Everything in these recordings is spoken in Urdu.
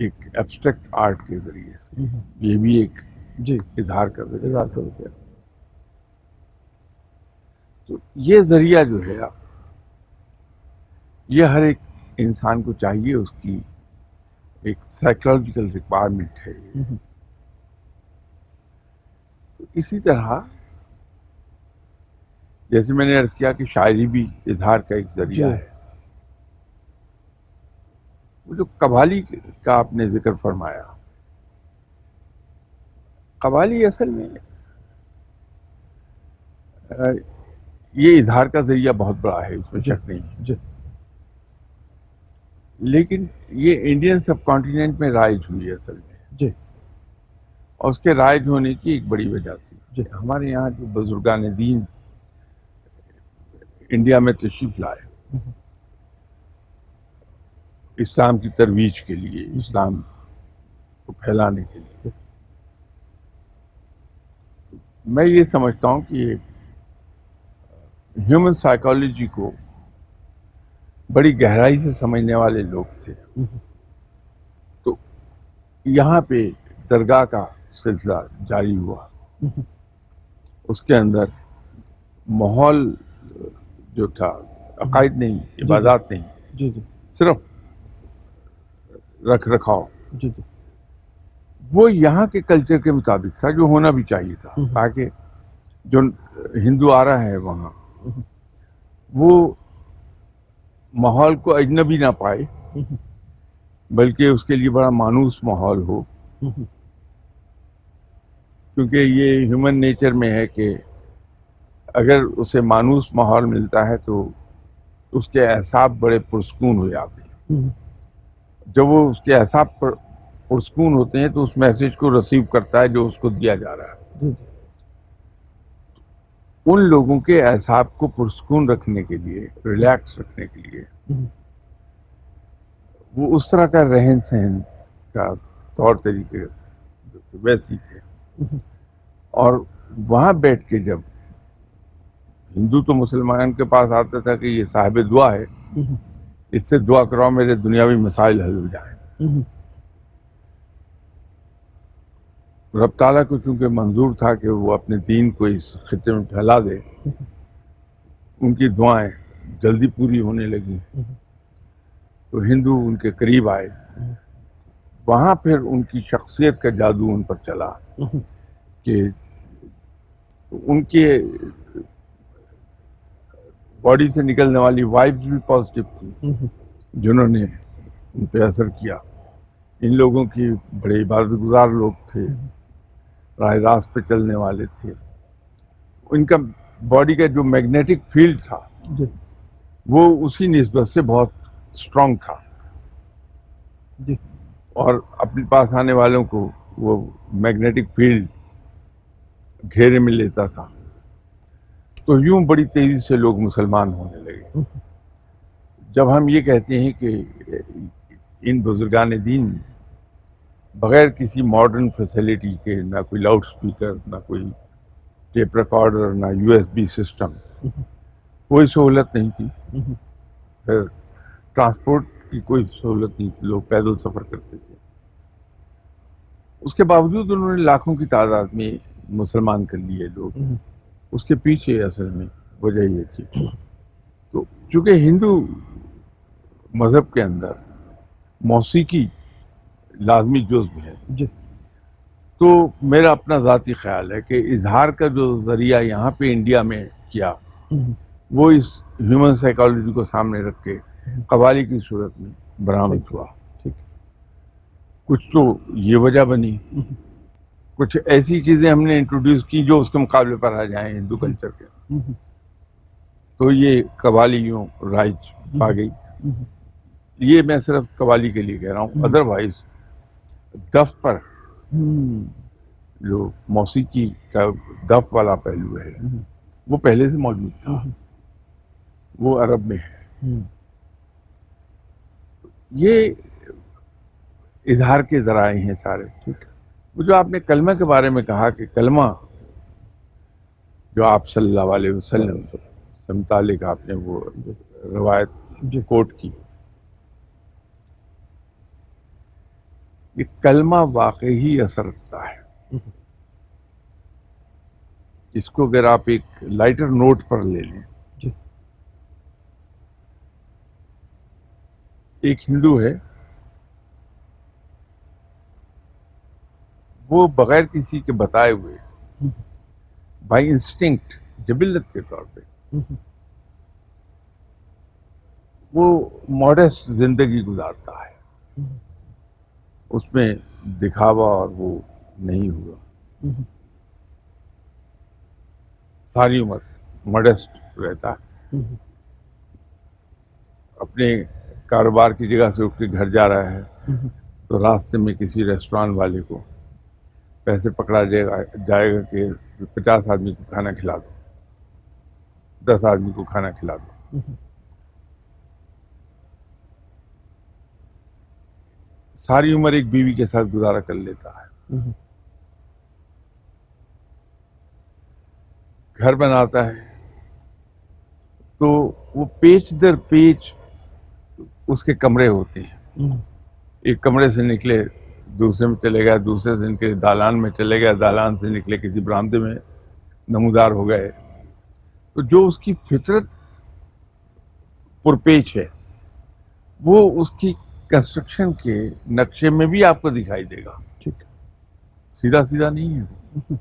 ایک ایبسٹریکٹ آرٹ کے ذریعے سے، یہ بھی ایک جی اظہار کا ذریعہ۔ اظہار کرو کیا تو یہ ذریعہ جو ہے یہ ہر ایک انسان کو چاہیے، اس کی ایک سائیکولوجیکل ریکوائرمنٹ ہے یہ۔ تو اسی طرح جیسے میں نے عرض کیا کہ شاعری بھی اظہار کا ایک ذریعہ جی۔ ہے۔ وہ جو قوالی کا آپ نے ذکر فرمایا، قوالی اصل میں یہ اظہار کا ذریعہ بہت بڑا ہے، اس میں شک نہیں، جی لیکن یہ انڈین سب کانٹیننٹ میں رائج ہوئی ہے اصل میں، جی اور اس کے رائج ہونے کی ایک بڑی وجہ تھی جی ہمارے یہاں جو بزرگان دین انڈیا میں تشریف لائے اسلام کی ترویج کے لیے، اسلام کو پھیلانے کے لیے، میں یہ سمجھتا ہوں کہ ہیومن سائیکالوجی کو بڑی گہرائی سے سمجھنے والے لوگ تھے۔ تو یہاں پہ درگاہ کا سلسلہ جاری ہوا، اس کے اندر ماحول جو تھا، عقائد نہیں، عبادات نہیں، جی جی صرف رکھ رکھاؤ، جی جی وہ یہاں کے کلچر کے مطابق تھا، جو ہونا بھی چاہیے تھا، تاکہ جو ہندو آ رہا ہے وہاں وہ ماحول کو اجنبی نہ پائے، بلکہ اس کے لیے بڑا مانوس ماحول ہو، کیونکہ یہ ہیومن نیچر میں ہے کہ اگر اسے مانوس ماحول ملتا ہے تو اس کے اعصاب بڑے پرسکون ہو جاتے ہیں۔ جب وہ اس کے اعصاب پرسکون ہوتے ہیں تو اس میسج کو ریسیو کرتا ہے جو اس کو دیا جا رہا ہے۔ ان لوگوں کے اعصاب کو پرسکون رکھنے کے لیے، ریلیکس رکھنے کے لیے، وہ اس طرح کا رہن سہن کا طور طریقے ویسے تھے، اور وہاں بیٹھ کے جب ہندو تو مسلمان کے پاس آتا تھا کہ یہ صاحب دعا ہے، اس سے دعا کراؤ میرے دنیاوی مسائل حل ہو جائیں۔ رب تعالیٰ کو چونکہ منظور تھا کہ وہ اپنے دین کو اس خطے میں پھیلا دے، ان کی دعائیں جلدی پوری ہونے لگیں، تو ہندو ان کے قریب آئے۔ وہاں پھر ان کی شخصیت کا جادو ان پر چلا کہ ان کے باڈی سے نکلنے والی وائبز بھی پازیٹیو تھی، جنہوں نے ان پہ اثر کیا۔ ان لوگوں کی بڑے عبادت گزار لوگ تھے، راہ راست پہ چلنے والے تھے، ان کا باڈی کا جو میگنیٹک فیلڈ تھا وہ اسی نسبت سے بہت اسٹرانگ تھا، اور اپنے پاس آنے والوں کو وہ میگنیٹک فیلڈ گھیرے میں لیتا تھا۔ تو یوں بڑی تیزی سے لوگ مسلمان ہونے لگے۔ جب ہم یہ کہتے ہیں کہ ان بزرگان دین نے بغیر کسی ماڈرن فیسلٹی کے، نہ کوئی لاؤڈ سپیکر، نہ کوئی ٹیپ ریکارڈر، نہ USB سسٹم، کوئی سہولت نہیں تھی، پھر ٹرانسپورٹ کی کوئی سہولت نہیں تھی، لوگ پیدل سفر کرتے تھے، اس کے باوجود انہوں نے لاکھوں کی تعداد میں مسلمان کر لیے لوگ۔ اس کے پیچھے اصل میں وجہ یہ تھی، تو چونکہ ہندو مذہب کے اندر موسیقی لازمی جزو ہے، تو میرا اپنا ذاتی خیال ہے کہ اظہار کا جو ذریعہ یہاں پہ انڈیا میں کیا، وہ اس ہیومن سائیکالوجی کو سامنے رکھ کے قوالی کی صورت میں برآمد ہوا۔ کچھ تو یہ وجہ بنی، کچھ ایسی چیزیں ہم نے انٹروڈیوس کی جو اس کے مقابلے پر آ جائیں ہندو کلچر کے، تو یہ قوالی یوں رائج پا گئی۔ یہ میں صرف قوالی کے لیے کہہ رہا ہوں، ادروائز دف پر جو موسیقی کا دف والا پہلو ہے وہ پہلے سے موجود تھا، وہ عرب میں ہے۔ یہ اظہار کے ذرائع ہیں سارے۔ وہ جو آپ نے کلمہ کے بارے میں کہا کہ کلمہ جو آپ صلی اللہ علیہ وسلم سے متعلق آپ نے وہ روایت کوٹ کی، کہ کلمہ واقعی اثر رکھتا ہے. اس کو اگر آپ ایک لائٹر نوٹ پر لے لیں, جی ایک ہندو ہے, وہ بغیر کسی کے بتائے ہوئے بائی انسٹنکٹ, جبلت کے طور پہ, وہ ماڈسٹ زندگی گزارتا ہے. اس میں دکھاوا اور وہ نہیں ہوا, ساری عمر ماڈسٹ رہتا ہے. اپنے کاروبار کی جگہ سے اٹھ کے گھر جا رہا ہے تو راستے میں کسی ریسٹوران والے کو پیسے پکڑا جائے گا کہ 50 آدمی کو کھانا کھلا دو, 10 آدمی کو کھانا کھلا دو. ساری عمر ایک بیوی کے ساتھ گزارا کر لیتا ہے, گھر بناتا ہے تو وہ پیچ در پیچ اس کے کمرے ہوتے ہیں. ایک کمرے سے نکلے دوسرے میں چلے گئے, دوسرے سے نکلے دالان میں چلے گئے, دالان سے نکلے کسی برآمدے میں نمودار ہو گئے. تو جو اس کی فطرت پرپیچ ہے وہ اس کی کنسٹرکشن کے نقشے میں بھی آپ کو دکھائی دے گا. ٹھیک. سیدھا سیدھا نہیں ہے,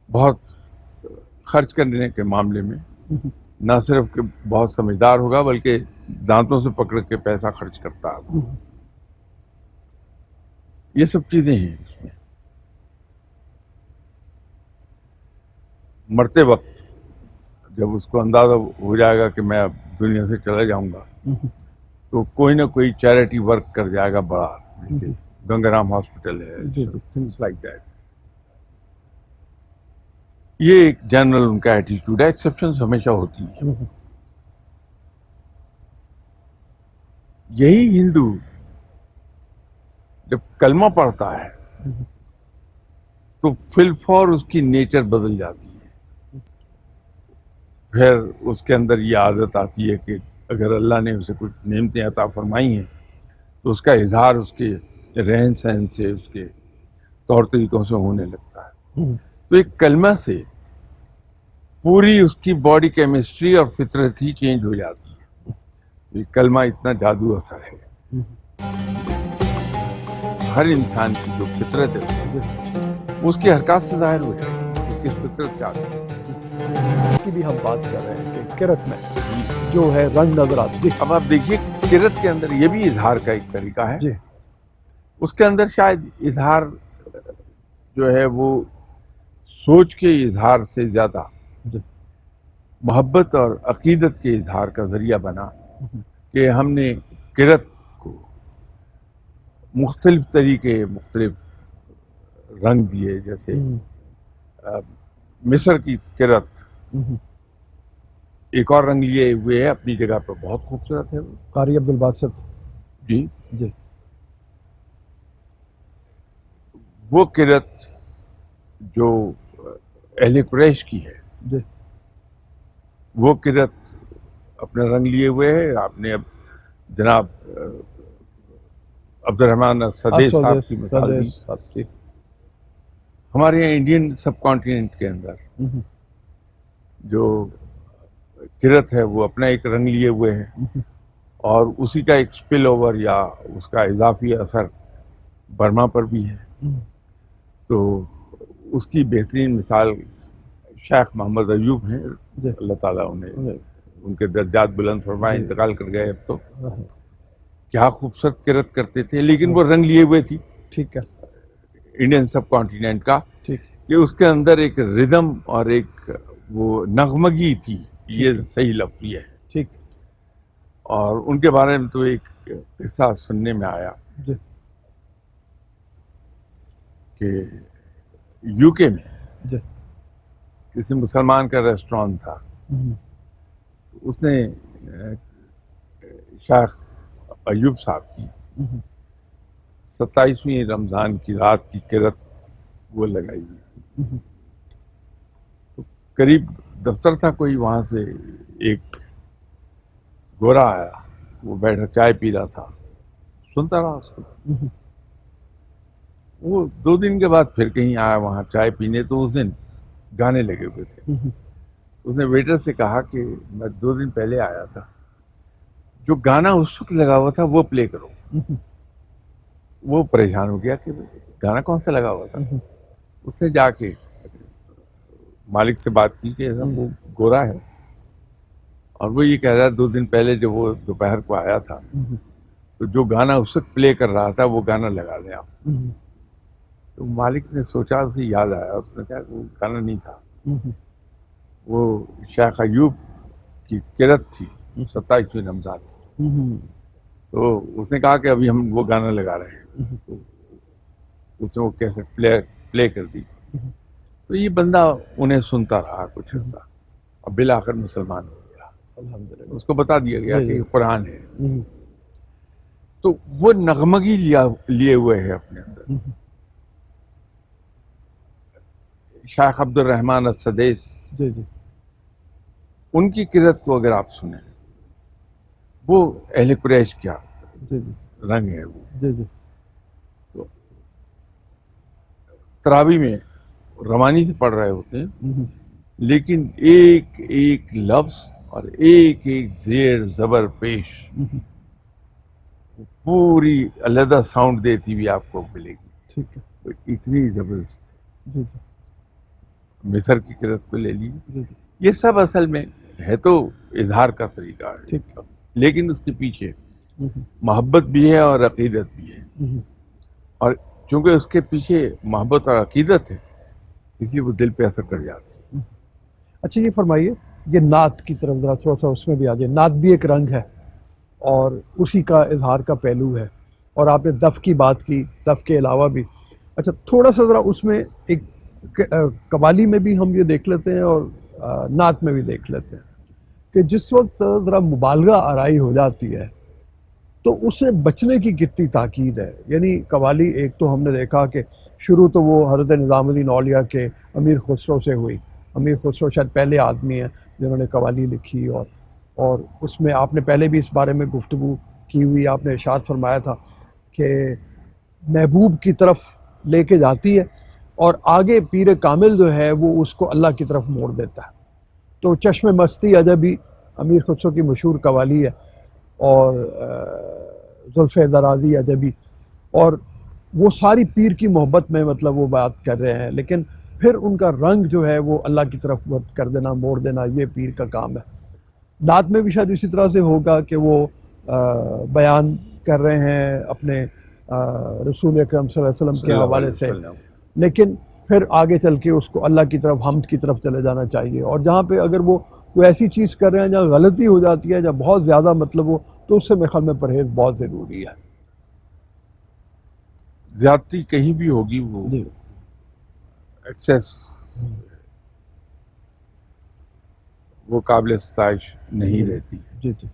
بہت خرچ کرنے کے معاملے میں نہ صرف کہ بہت سمجھدار ہوگا بلکہ دانتوں سے پکڑ کے پیسہ خرچ کرتا ہے. یہ سب چیزیں ہیں اس میں. مرتے وقت جب اس کو اندازہ ہو جائے گا کہ میں اب دنیا سے چلا جاؤں گا تو کوئی نہ کوئی چیریٹی ورک کر جائے گا بڑا, جیسے گنگا رام ہاسپٹل ہے, تھنگس لائک دیٹ. یہ ایک جنرل ان کا ایٹیٹیوڈ ہے. ایکسیپشنز ہمیشہ ہوتی ہیں. یہی ہندو جب کلمہ پڑھتا ہے تو فی الفور اس کی نیچر بدل جاتی ہے. پھر اس کے اندر یہ عادت آتی ہے کہ اگر اللہ نے اسے کچھ نعمتیں عطا فرمائی ہیں تو اس کا اظہار اس کے رہن سہن سے, اس کے طور طریقوں سے ہونے لگتا ہے. تو ایک کلمہ سے پوری اس کی باڈی کیمسٹری اور فطرت ہی چینج ہو جاتی ہے. یہ کلمہ اتنا جادو اثر ہے. ہر انسان کی جو فطرت ہے اس کی حرکات سے ظاہر ہو جائے گی, اس کی فطرت چاہتی ہے. اس کی بھی ہم بات کر رہے ہیں کہ کرت میں جو ہے رنگ نظر آتی ہے. اب آپ دیکھیے کرت کے اندر یہ بھی اظہار کا ایک طریقہ ہے. جی اس کے اندر شاید اظہار جو ہے وہ سوچ کے اظہار سے زیادہ جی محبت اور عقیدت کے اظہار کا ذریعہ بنا کہ ہم نے کرت کو مختلف طریقے, مختلف رنگ دیے. جیسے مصر کی کرت ایک اور رنگ لیے ہوئے ہے, اپنی جگہ پر بہت خوبصورت ہے. قاری عبد الباسط. جی جی وہ کرت جو اہل قریش کی ہے, جی وہ کرت اپنے رنگ لیے ہوئے ہے. آپ نے اب جناب عبد الرحمن سدیش صاحب کی مثال دی. ہمارے یہاں انڈین سب کانٹیننٹ کے اندر جو کرت ہے وہ اپنا ایک رنگ لیے ہوئے ہیں اور اسی کا ایک سپل اوور یا اس کا اضافی اثر برما پر بھی ہے. تو اس کی بہترین مثال شیخ محمد ایوب ہیں, اللہ تعالیٰ انہیں ان کے درجات بلند فرمائے, انتقال کر گئے اب. تو کیا خوبصورت کرت کرتے تھے, لیکن وہ رنگ لیے ہوئے تھی. ٹھیک ہے. انڈین سب کانٹیننٹ کا, ٹھیک. کہ اس کے اندر ایک ردم اور ایک وہ نغمگی تھی, یہ صحیح لفظ یہ ہے. ٹھیک. اور ان کے بارے میں تو ایک قصہ سننے میں آیا کہ یو کے میں کسی مسلمان کا ریسٹوران تھا. اس نے شیخ ایوب صاحب کی 27ویں رمضان کی رات کی کرت وہ لگائی ہوئی تھی. قریب دفتر تھا کوئی, وہاں سے ایک گورا آیا, وہ بیٹھا چائے پی رہا تھا. سنتا رہا اس کو. وہ 2 دن کے بعد پھر کہیں آیا وہاں چائے پینے, تو اس دن گانے لگے ہوئے تھے. اس نے ویٹر سے کہا کہ میں 2 دن پہلے آیا تھا, جو گانا اس وقت لگا ہوا تھا وہ پلے کرو. وہ پریشان ہو گیا کہ گانا کون سا لگا ہوا تھا. اس نے جا کے مالک سے بات کی کہ وہ گورا ہے اور وہ یہ کہہ رہا ہے 2 دن پہلے جب وہ دوپہر کو آیا تھا تو جو گانا اس وقت پلے کر رہا تھا وہ گانا لگا دیں آپ. تو مالک نے سوچا, اسے یاد آیا, اس نے کہا کہ وہ گانا نہیں تھا, وہ شیخ ایوب کی قرت تھی 27ویں رمضان. تو اس نے کہا کہ ابھی ہم وہ گانا لگا رہے ہیں. تو اس نے وہ کیسٹ پلے کر دی. تو یہ بندہ انہیں سنتا رہا کچھ عرصہ اور بالآخر مسلمان ہو گیا. الحمدللہ. اس کو بتا دیا گیا کہ یہ قرآن ہے. تو وہ نغمگی لیے ہوئے ہے اپنے اندر. شیخ عبد الرحمن السدیس, جی جی ان کی قرت کو اگر آپ سنیں, وہ اہل قریش کیا جی جی رنگ ہے. وہ جی جی تو تراوی میں روانی سے پڑھ رہے ہوتے ہیں, لیکن ایک ایک لفظ اور ایک ایک زیر زبر پیش پوری علیحدہ ساؤنڈ دیتی ہوئی آپ کو ملے گی. ٹھیک ہے. وہ اتنی زبردست. جی جی مصر کی قرت کو لے لیجیے, جی جی یہ سب اصل میں ہے تو اظہار کا طریقہ ہے, ٹھیک. لیکن اس کے پیچھے محبت بھی ہے اور عقیدت بھی ہے. اور چونکہ اس کے پیچھے محبت اور عقیدت ہے, اس لیے وہ دل پہ اثر کر جاتی ہے. اچھا یہ فرمائیے, یہ نعت کی طرف ذرا تھوڑا سا اس میں بھی آ جائے. نعت بھی ایک رنگ ہے اور اسی کا اظہار کا پہلو ہے, اور آپ نے دف کی بات کی, دف کے علاوہ بھی. اچھا تھوڑا سا ذرا اس میں ایک قوالی میں بھی ہم یہ دیکھ لیتے ہیں اور نعت میں بھی دیکھ لیتے ہیں کہ جس وقت ذرا مبالغہ آرائی ہو جاتی ہے تو اسے بچنے کی کتنی تاکید ہے. یعنی قوالی ایک تو ہم نے دیکھا کہ شروع تو وہ حضرت نظام الدین اولیاء کے امیر خسرو سے ہوئی. امیر خسرو شاید پہلے آدمی ہیں جنہوں نے قوالی لکھی, اور اس میں آپ نے پہلے بھی اس بارے میں گفتگو کی ہوئی. آپ نے ارشاد فرمایا تھا کہ محبوب کی طرف لے کے جاتی ہے اور آگے پیر کامل جو ہے وہ اس کو اللہ کی طرف موڑ دیتا ہے. تو چشم مستی عجبی امیر خسرو کی مشہور قوالی ہے, اور زلف درازی عجبی, اور وہ ساری پیر کی محبت میں مطلب وہ بات کر رہے ہیں, لیکن پھر ان کا رنگ جو ہے وہ اللہ کی طرف کر دینا, موڑ دینا, یہ پیر کا کام ہے. نعت میں بھی شاید اسی طرح سے ہوگا کہ وہ بیان کر رہے ہیں اپنے رسول اکرم صلی اللہ علیہ وسلم کے حوالے سے, لیکن پھر آگے چل کے اس کو اللہ کی طرف, حمد کی طرف چلے جانا چاہیے. اور جہاں پہ اگر وہ کوئی ایسی چیز کر رہے ہیں جہاں غلطی ہو جاتی ہے, جہاں بہت زیادہ مطلب ہو, تو اس سے میرے خیال میں پرہیز بہت ضروری ہے. زیادتی کہیں بھی ہوگی, وہ جی ایکسیس وہ قابل ستائش نہیں رہتی. جی جی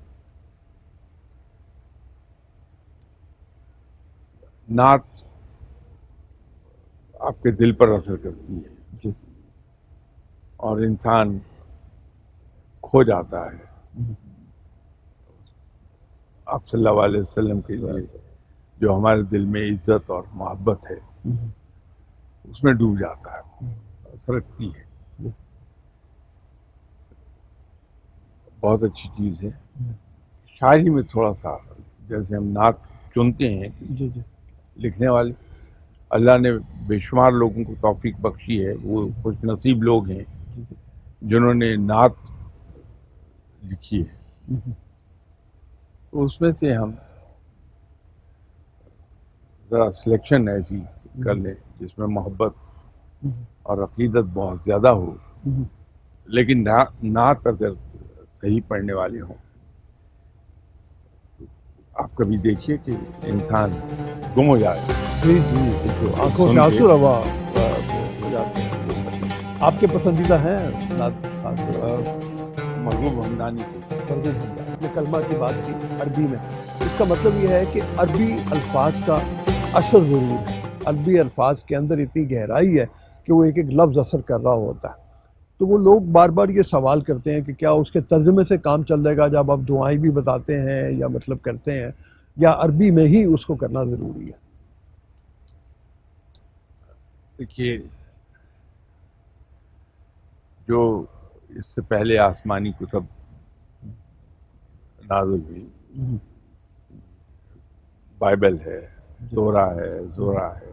نعت آپ کے دل پر اثر کرتی ہے جی اور انسان کھو جاتا ہے آپ صلی اللہ علیہ وسلم کے لیے. جو ہمارے دل میں عزت اور محبت ہے اس میں ڈوب جاتا ہے, اثر رکھتی ہے. بہت اچھی چیز ہے. شاعری میں تھوڑا سا, جیسے ہم نعت چنتے ہیں جی جی لکھنے والے, اللہ نے بے شمار لوگوں کو توفیق بخشی ہے. وہ خوش نصیب لوگ ہیں جنہوں نے نعت لکھی ہے. تو اس میں سے ہم ذرا سلیکشن ایسی کر لیں جس میں محبت اور عقیدت بہت زیادہ ہو, لیکن نعت اگر صحیح پڑھنے والے ہوں. آپ کبھی دیکھیے کہ انسان گم ہو جائے, جی جی آنکھوں سے آنسو روا ہو جاتے ہیں. آپ کے پسندیدہ ہیں نعت محبوب حمدانی کو. نے کلمہ کی بات کی عربی میں, اس کا مطلب یہ ہے کہ عربی الفاظ کا اثر ضرور ہے. عربی الفاظ کے اندر اتنی گہرائی ہے کہ وہ ایک ایک لفظ اثر کر رہا ہوتا ہے. تو وہ لوگ بار بار یہ سوال کرتے ہیں کہ کیا اس کے ترجمے سے کام چل جائے گا جب آپ دعائیں بھی بتاتے ہیں یا مطلب کرتے ہیں, یا عربی میں ہی اس کو کرنا ضروری ہے؟ دیکھیے، جو اس سے پہلے آسمانی کتب نازل ہوئی، بائبل ہے، تورا ہے، زورا ہے،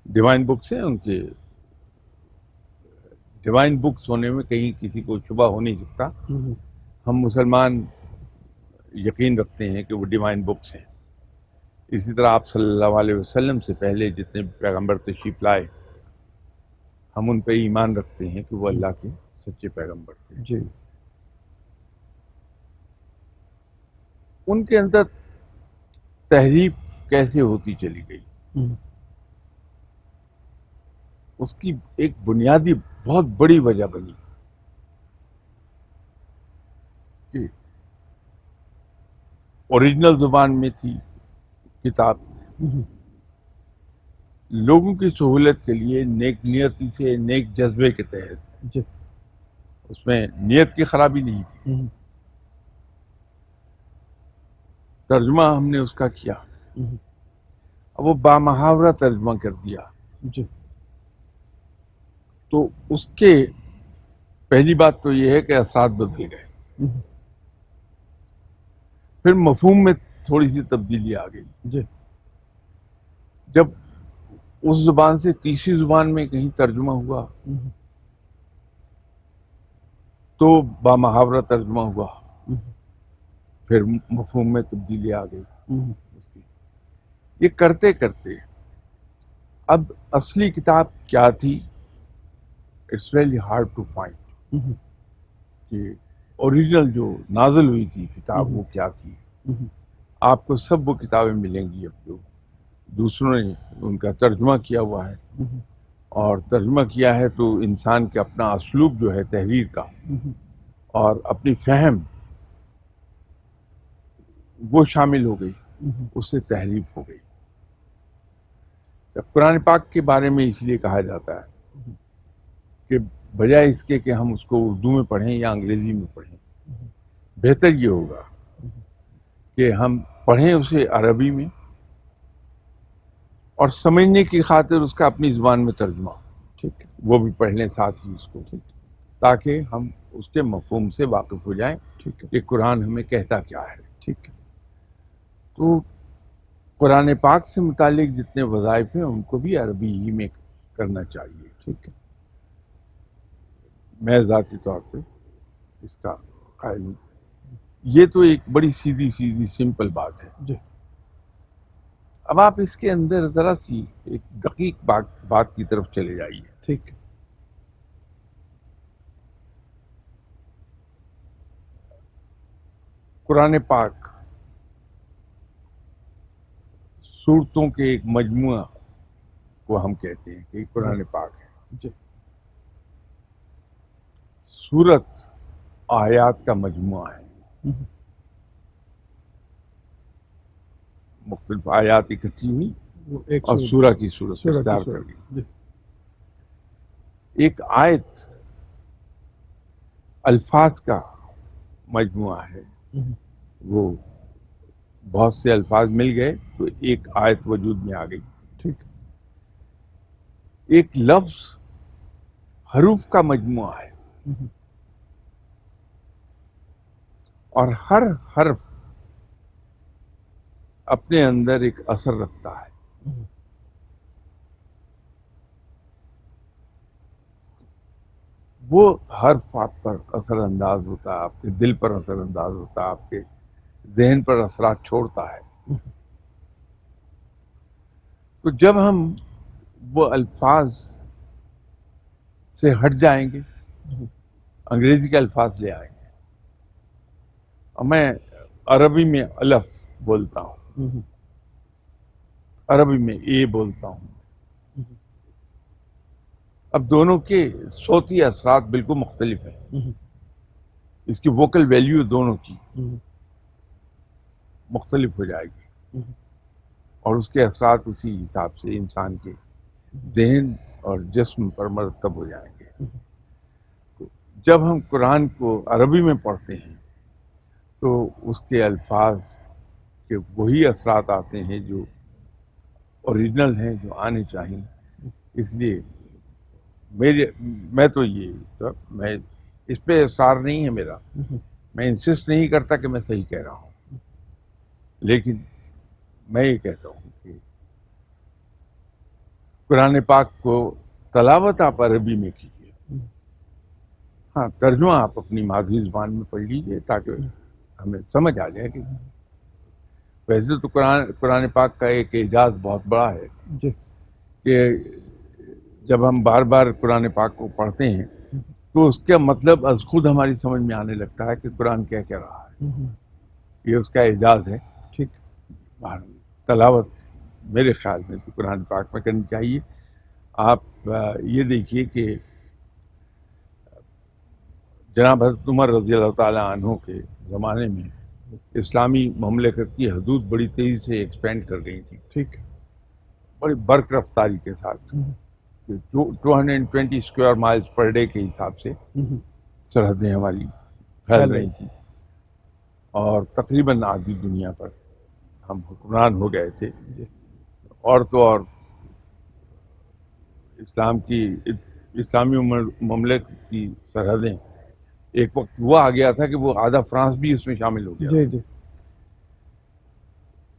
ڈیوائن بکس ہیں. ان کے ڈیوائن بکس ہونے میں کہیں کسی کو شبہ ہو نہیں سکتا. ہم مسلمان یقین رکھتے ہیں کہ وہ ڈیوائن بکس ہیں. اسی طرح آپ صلی اللہ علیہ وسلم سے پہلے جتنے پیغمبر تشریف لائے، ہم ان پہ ایمان رکھتے ہیں کہ وہ اللہ کے سچے پیغمبر تھے. جی. ان کے اندر تحریف کیسے ہوتی چلی گئی، اس کی ایک بنیادی بہت بڑی وجہ بنی کہ اوریجنل زبان میں تھی کتاب، لوگوں کی سہولت کے لیے نیک نیتی سے، نیک جذبے کے تحت، جی. اس میں نیت کی خرابی نہیں تھی. ترجمہ ہم نے اس کا کیا، اب وہ بامحاورہ ترجمہ کر دیا. جی. تو اس کے پہلی بات تو یہ ہے کہ اثرات بدل گئے. پھر مفہوم میں تھوڑی سی تبدیلی آ گئی. جی. جب اس زبان سے تیسری زبان میں کہیں ترجمہ ہوا تو بامحاورہ ترجمہ ہوا، پھر مفہوم میں تبدیلی آ گئی اس کی. یہ کرتے کرتے اب اصلی کتاب کیا تھی، it's really hard to find, کہ اوریجنل جو نازل ہوئی تھی کتاب وہ کیا تھی. آپ کو سب وہ کتابیں ملیں گی اب جو دوسروں نے ان کا ترجمہ کیا ہوا ہے، اور ترجمہ کیا ہے تو انسان کے اپنا اسلوب جو ہے تحریر کا اور اپنی فہم وہ شامل ہو گئی، اس سے تحریف ہو گئی. قرآن پاک کے بارے میں اس لیے کہا جاتا ہے کہ بجائے اس کے کہ ہم اس کو اردو میں پڑھیں یا انگریزی میں پڑھیں، بہتر یہ ہوگا کہ ہم پڑھیں اسے عربی میں اور سمجھنے کی خاطر اس کا اپنی زبان میں ترجمہ، ٹھیک ہے. وہ بھی پڑھ لیں ساتھ ہی اس کو، تاکہ ہم اس کے مفہوم سے واقف ہو جائیں ٹھیک ہے. کہ قرآن ہمیں کہتا کیا ہے. ٹھیک ہے. تو قرآن پاک سے متعلق جتنے وظائف ہیں ان کو بھی عربی ہی میں کرنا چاہیے. ٹھیک ہے. میں ذاتی طور پہ اس کا قائل ہوں. یہ تو ایک بڑی سیدھی سیدھی سمپل بات ہے. جی. اب آپ اس کے اندر ذرا سی ایک دقیق بات کی طرف چلے جائیے. ٹھیک ہے. قرآن پاک صورتوں کے ایک مجموعہ کو ہم کہتے ہیں کہ قرآن پاک ہے. جی. سورت آیات کا مجموعہ ہے، مختلف آیات اکٹھی ہوئی وہ ایک اور سورہ کی صورت اختیار کر گئی. جی. ایک آیت الفاظ کا مجموعہ ہے، وہ بہت سے الفاظ مل گئے تو ایک آیت وجود میں آ گئی. ٹھیک ہے. ایک لفظ حروف کا مجموعہ ہے، اور ہر حرف اپنے اندر ایک اثر رکھتا ہے. وہ حرف آپ پر اثر انداز ہوتا ہے، آپ کے دل پر اثر انداز ہوتا ہے، آپ کے ذہن پر اثرات چھوڑتا ہے. تو جب ہم وہ الفاظ سے ہٹ جائیں گے، انگریزی کے الفاظ لے آئیں گے، اور میں عربی میں الف بولتا ہوں، عربی میں اے بولتا ہوں، اب دونوں کے صوتی اثرات بالکل مختلف ہیں. اس کی ووکل ویلیو دونوں کی مختلف ہو جائے گی، اور اس کے اثرات اسی حساب سے انسان کے ذہن اور جسم پر مرتب ہو جائیں گے. تو جب ہم قرآن کو عربی میں پڑھتے ہیں تو اس کے الفاظ کے وہی اثرات آتے ہیں جو اوریجنل ہیں، جو آنے چاہیے. اس لیے میں تو میں اس پہ اصرار نہیں ہے میرا، میں انسسٹ نہیں کرتا کہ میں صحیح کہہ رہا ہوں، لیکن میں یہ کہتا ہوں کہ قرآن پاک کو تلاوت آپ عربی میں کیجیے، ہاں ترجمہ آپ اپنی مادری زبان میں پڑھ لیجیے تاکہ ہمیں سمجھ آ جائے کہ ویسے تو قرآن پاک کا ایک اعجاز بہت بڑا ہے جی کہ جب ہم بار بار قرآن پاک کو پڑھتے ہیں تو اس کا مطلب از خود ہماری سمجھ میں آنے لگتا ہے کہ قرآن کیا کہہ رہا ہے. یہ اس کا اعجاز ہے. ٹھیک. تلاوت میرے خیال میں تو قرآن پاک میں کرنی چاہیے. آپ یہ دیکھیے کہ جناب حضرت عمر رضی اللہ تعالیٰ عنہ کے زمانے میں اسلامی مملکت کی حدود بڑی تیزی سے ایکسپینڈ کر رہی تھی، ٹھیک. بڑی برق رفتاری کے ساتھ. 220 اسکوائر مائلز پر ڈے کے حساب سے سرحدیں ہماری پھیل رہی تھیں، اور تقریباً آدھی دنیا پر ہم حکمران ہو گئے تھے. اور تو اور اسلامی مملکت کی سرحدیں ایک وقت وہ آ گیا تھا کہ وہ آدھا فرانس بھی اس میں شامل ہو گیا. جی جی.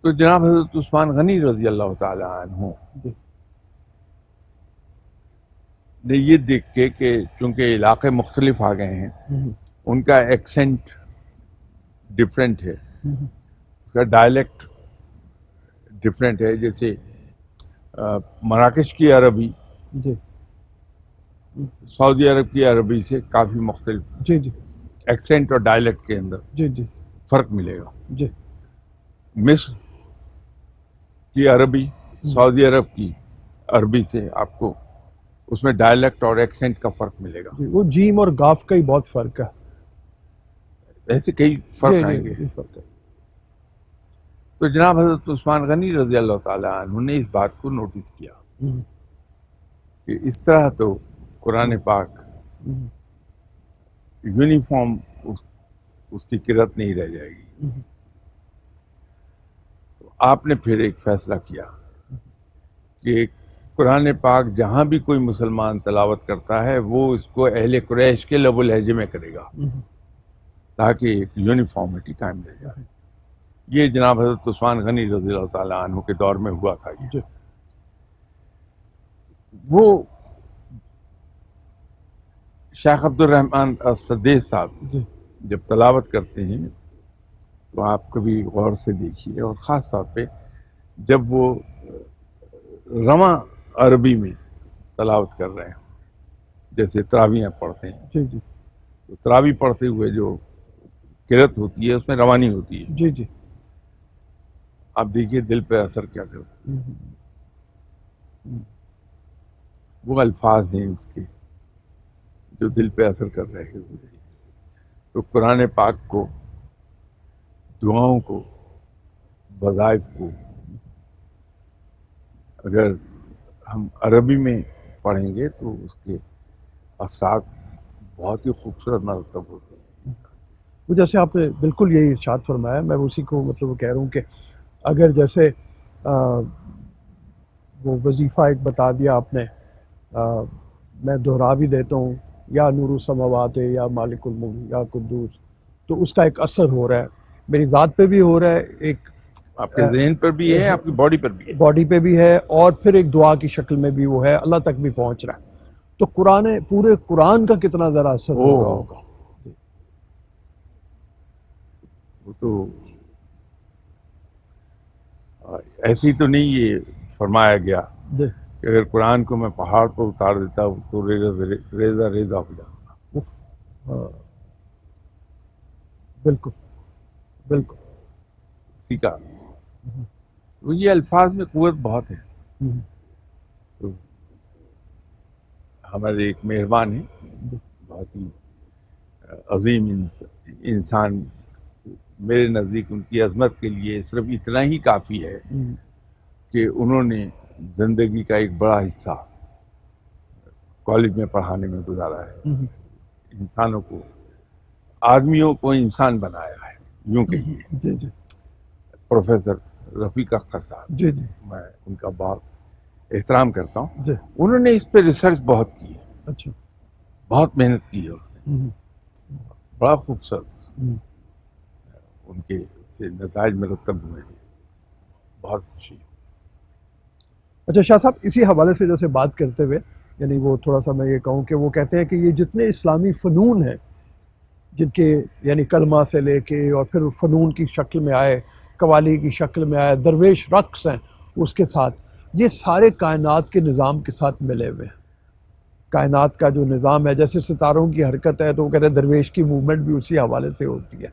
تو جناب حضرت عثمان غنی رضی اللہ تعالیٰ عنہ نے یہ دیکھ کے کہ چونکہ علاقے مختلف آ گئے ہیں، ان کا ایکسنٹ ڈفرینٹ ہے، اس کا ڈائلیکٹ ڈفرینٹ ہے. جیسے مراکش کی عربی جی سعودی عرب کی عربی سے کافی مختلف، جی جی ایکسنٹ اور ڈائلیکٹ کے اندر جی جی فرق ملے گا. جی. مصر کی عربی سعودی عرب کی عربی سے آپ کو اس میں ڈائلیکٹ اور ایکسنٹ کا فرق ملے گا. وہ جیم اور گاف کا ہی بہت فرق ہے. ایسے کئی فرق آئیں گے. تو جناب حضرت عثمان غنی رضی اللہ تعالیٰ عنہ نے اس بات کو نوٹس کیا کہ اس طرح تو قرآن پاک یونیفارم اس کی قرت نہیں رہ جائے گی. تو آپ نے پھر ایک فیصلہ کیا کہ قرآن پاک جہاں بھی کوئی مسلمان تلاوت کرتا ہے وہ اس کو اہل قریش کے لب و لہجے میں کرے گا تاکہ ایک یونیفارمٹی قائم رہ جائے. یہ جناب حضرت عثمان غنی رضی اللہ تعالیٰ عنہ کے دور میں ہوا تھا. یہ وہ شیخ عبد الرحمن السدیس صاحب جب تلاوت کرتے ہیں تو آپ کبھی غور سے دیکھیے، اور خاص طور پہ جب وہ رواں عربی میں تلاوت کر رہے ہیں، جیسے تراویح پڑھتے ہیں. جی جی. تو تراویح پڑھتے ہوئے جو قرت ہوتی ہے اس میں روانی ہوتی ہے. جی جی. آپ دیکھیے دل پہ اثر کیا کرتا ہے. وہ الفاظ ہیں اس کے جو دل پہ اثر کر رہے ہوتے ہیں. تو قرآن پاک کو، دعاؤں کو، وظائف کو اگر ہم عربی میں پڑھیں گے تو اس کے اثرات بہت ہی خوبصورت مرتب ہوتے ہیں. جیسے آپ نے بالکل یہی ارشاد فرمایا، میں اسی کو مطلب کہہ رہا ہوں کہ اگر جیسے وہ وظیفہ ایک بتا دیا آپ نے، میں دہرا بھی دیتا ہوں، یا نور السماوات یا مالک الملک یا قدوس، تو اس کا ایک اثر ہو رہا ہے میری ذات پہ بھی ہو رہا ہے، ایک آپ کے ذہن پر بھی ہے، آپ کی باڈی پر بھی ہے، باڈی پہ بھی ہے، اور پھر ایک دعا کی شکل میں بھی وہ ہے، اللہ تک بھی پہنچ رہا ہے. تو پورے قرآن کا کتنا ذرا اثر ہو رہا ہوگا. وہ تو ایسے ہی تو نہیں یہ فرمایا گیا کہ اگر قرآن کو میں پہاڑ پر اتار دیتا ہوں تو ریزہ ریزہ ہو جاتا. بالکل بالکل. اسی کا تو یہ الفاظ میں قوت بہت ہے. تو ہمارے ایک مہربان ہیں، بہت ہی عظیم انسان، میرے نزدیک ان کی عظمت کے لیے صرف اتنا ہی کافی ہے کہ انہوں نے زندگی کا ایک بڑا حصہ کالج میں پڑھانے میں گزارا ہے. انسانوں کو، آدمیوں کو انسان بنایا ہے. یوں کہیے. جی جی پروفیسر رفیق اختر صاحب, جی جی میں ان کا بہت احترام کرتا ہوں. جی. انہوں نے اس پہ ریسرچ بہت کی ہے, اچھا. بہت محنت کی ہے انہوں نے, ہوں، بڑا خوبصورت ہوں. ان کے سے نتائج مرتب ہوئے ہیں. بہت خوشی. اچھا شاہ صاحب, اسی حوالے سے جیسے بات کرتے ہوئے, یعنی وہ تھوڑا سا میں یہ کہوں کہ وہ کہتے ہیں کہ یہ جتنے اسلامی فنون ہیں جن کے یعنی کلمہ سے لے کے اور پھر فنون کی شکل میں آئے, قوالی کی شکل میں آئے, درویش رقص ہیں اس کے ساتھ, یہ سارے کائنات کے نظام کے ساتھ ملے ہوئے ہیں. کائنات کا جو نظام ہے, جیسے ستاروں کی حرکت ہے تو وہ کہتے ہیں درویش کی موومنٹ بھی اسی حوالے سے ہوتی ہے,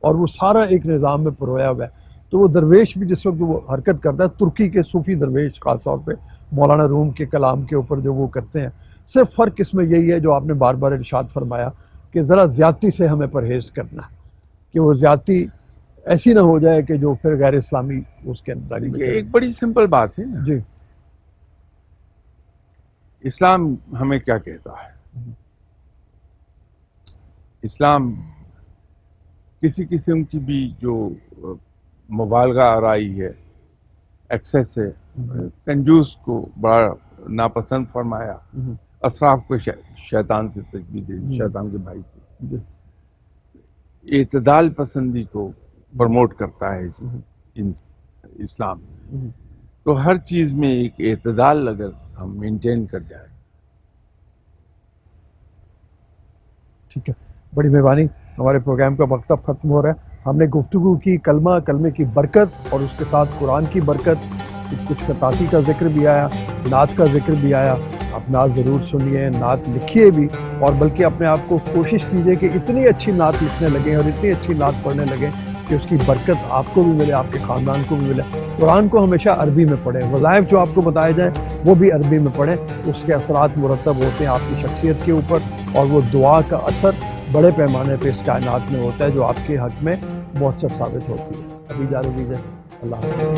اور وہ سارا ایک نظام میں پرویا ہوا ہے. تو وہ درویش بھی جس وقت وہ حرکت کرتا ہے, ترکی کے صوفی درویش خاص طور پہ مولانا روم کے کلام کے اوپر جو وہ کرتے ہیں, صرف فرق اس میں یہی ہے جو آپ نے بار بار ارشاد فرمایا کہ ذرا زیادتی سے ہمیں پرہیز کرنا ہے, کہ وہ زیادتی ایسی نہ ہو جائے کہ جو پھر غیر اسلامی اس کے اندر یہ ایک بڑی سمپل بات ہے نا. جی اسلام ہمیں کیا کہتا ہے؟ اسلام کسی قسم کی بھی جو مبالغہ آرائی ہے, ایکسیس ہے, کنجوس کو بڑا ناپسند فرمایا, اسراف کو شیطان سے تشبیہ دے, شیطان کے بھائی سے, اعتدال پسندی کو پروموٹ کرتا ہے اسلام. تو ہر چیز میں ایک اعتدال اگر ہم مینٹین کر جائیں. ٹھیک ہے, بڑی مہربانی. ہمارے پروگرام کا وقت اب ختم ہو رہا ہے. ہم نے گفتگو کی کلمہ, کلمے کی برکت اور اس کے ساتھ قرآن کی برکت, کچھ خطاطی کا ذکر بھی آیا, نعت کا ذکر بھی آیا. آپ نعت ضرور سنیے, نعت لکھیے بھی, اور بلکہ اپنے آپ کو کوشش کیجیے کہ اتنی اچھی نعت لکھنے لگیں اور اتنی اچھی نعت پڑھنے لگیں کہ اس کی برکت آپ کو بھی ملے, آپ کے خاندان کو بھی ملے. قرآن کو ہمیشہ عربی میں پڑھیں, وظائف جو آپ کو بتائے جائیں وہ بھی عربی میں پڑھیں. اس کے اثرات مرتب ہوتے ہیں آپ کی شخصیت کے اوپر, اور وہ دعا کا اثر بڑے پیمانے پہ اس کائنات میں ہوتا ہے جو آپ کے حق میں مؤثر ثابت ہوتی ہے. ابھی اجازت دیجیے. اللہ حافظ.